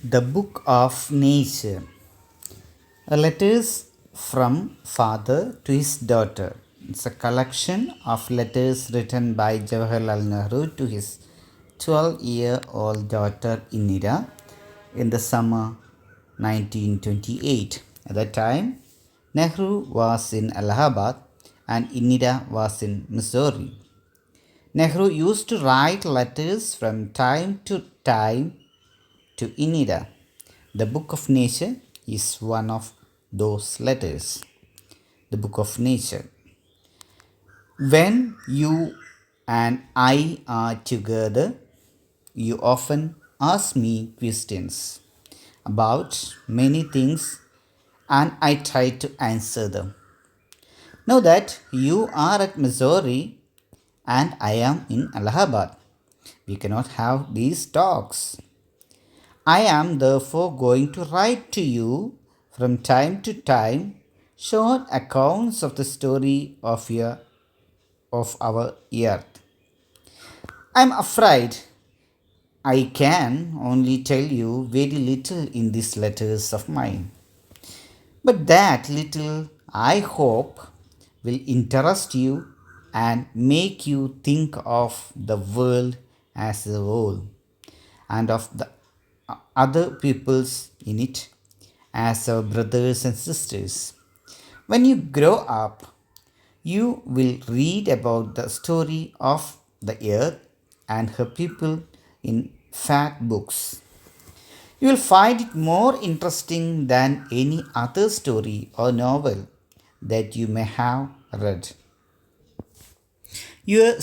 The Book of Nature. Letters from father to his daughter. It's a collection of letters written by Jawaharlal Nehru to his 12-year-old daughter Indira in the summer 1928. At that time, Nehru was in Allahabad and Indira was in Missouri. Nehru used to write letters from time to time to Indira. The Book of Nature is one of those letters. The Book of Nature. When you and I are together, you often ask me questions about many things and I try to answer them. Now that you are at Missouri and I am in Allahabad, we cannot have these talks. I am therefore going to write to you from time to time short accounts of the story of our earth. I am afraid I can only tell you very little in these letters of mine. But that little, I hope, will interest you and make you think of the world as a whole and of the other peoples in it as our brothers and sisters. When you grow up, you will read about the story of the earth and her people in fat books. You will find it more interesting than any other story or novel that you may have read. You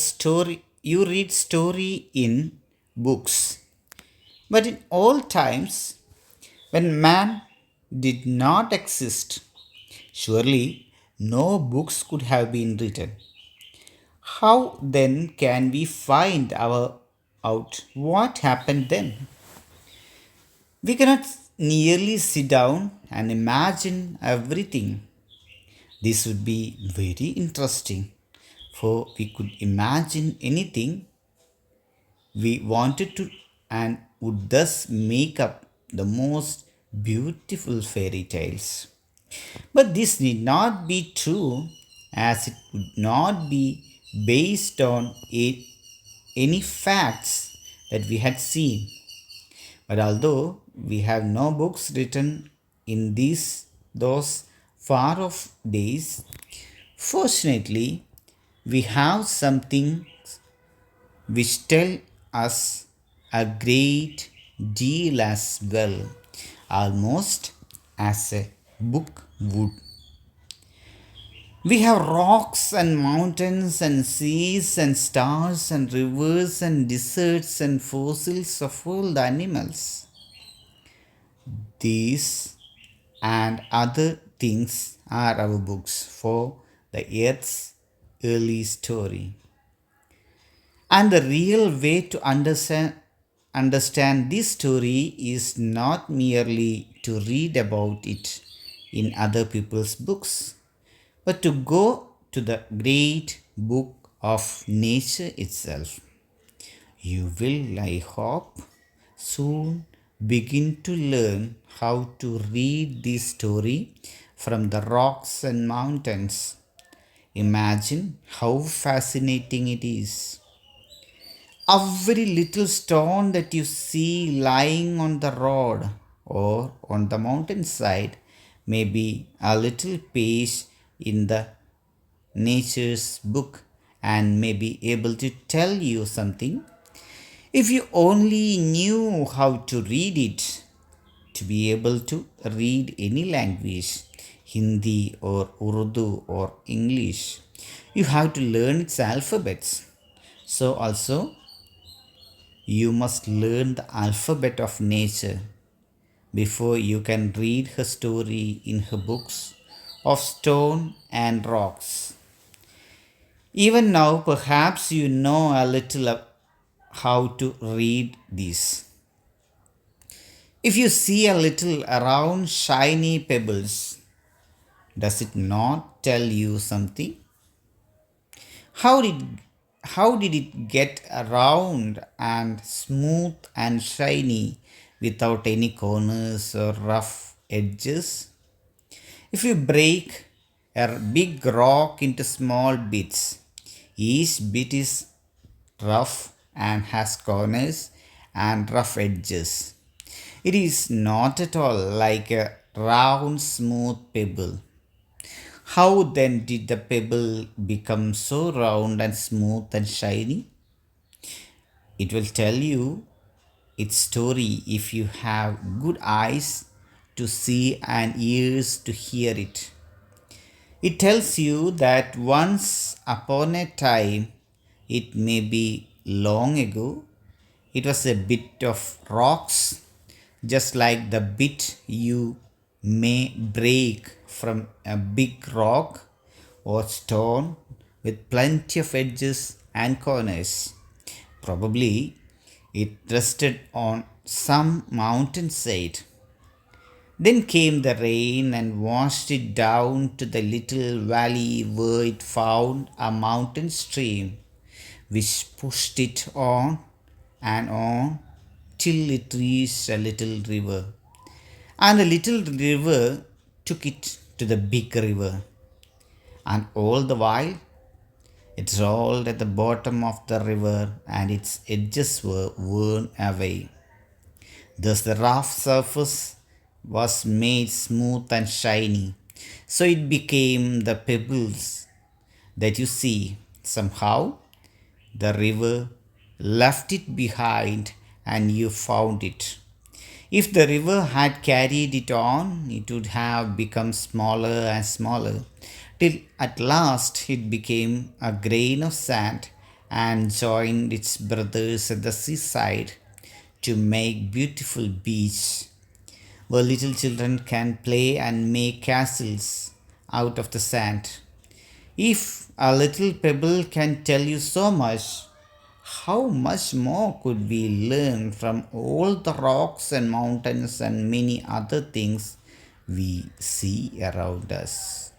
read story in books, but in old times when man did not exist, surely no books could have been written. How then can we find out what happened then? We cannot nearly sit down and imagine everything. This would be very interesting, for we could imagine anything we wanted to and would thus make up the most beautiful fairy tales. But this need not be true, as it would not be based on any facts that we had seen. But although we have no books written in those far off days, fortunately we have something which tell us a great deal as well, almost as a book would. We have rocks and mountains and seas and stars and rivers and deserts and fossils of all the animals. These and other things are our books for the earth's early story. And the real way to understand this story is not merely to read about it in other people's books, but to go to the great book of nature itself. You will, I hope, soon begin to learn how to read this story from the rocks and mountains. Imagine how fascinating it is. Every little stone that you see lying on the road or on the mountainside may be a little page in the nature's book and may be able to tell you something if you only knew how to read it. To be able to read any language, Hindi or Urdu or English, you have to learn its alphabets. So also you must learn the alphabet of nature before you can read her story in her books of stone and rocks. Even now, perhaps you know a little how to read these. If you see a little round shiny pebbles, does it not tell you something? How did how did it get round and smooth and shiny without any corners or rough edges. If you break a big rock into small bits, each bit is rough and has corners and rough edges. It is not at all like a round, smooth pebble. How then did the pebble become so round and smooth and shiny? It will tell you its story if you have good eyes to see and ears to hear it. It tells you that once upon a time, it may be long ago, it was a bit of rocks, just like the bit you may break from a big rock or stone with plenty of edges and corners. Probably it rested on some mountainside. Then came the rain and washed it down to the little valley where it found a mountain stream, which pushed it on till it reached a little river. And the little river took it to the big river. And all the while, it rolled at the bottom of the river and its edges were worn away. Thus, the rough surface was made smooth and shiny. So it became the pebbles that you see. Somehow, the river left it behind and you found it. If the river had carried it on, it would have become smaller and smaller, till at last it became a grain of sand and joined its brothers at the seaside to make beautiful beach where little children can play and make castles out of the sand. If a little pebble can tell you so much, how much more could we learn from all the rocks and mountains and many other things we see around us?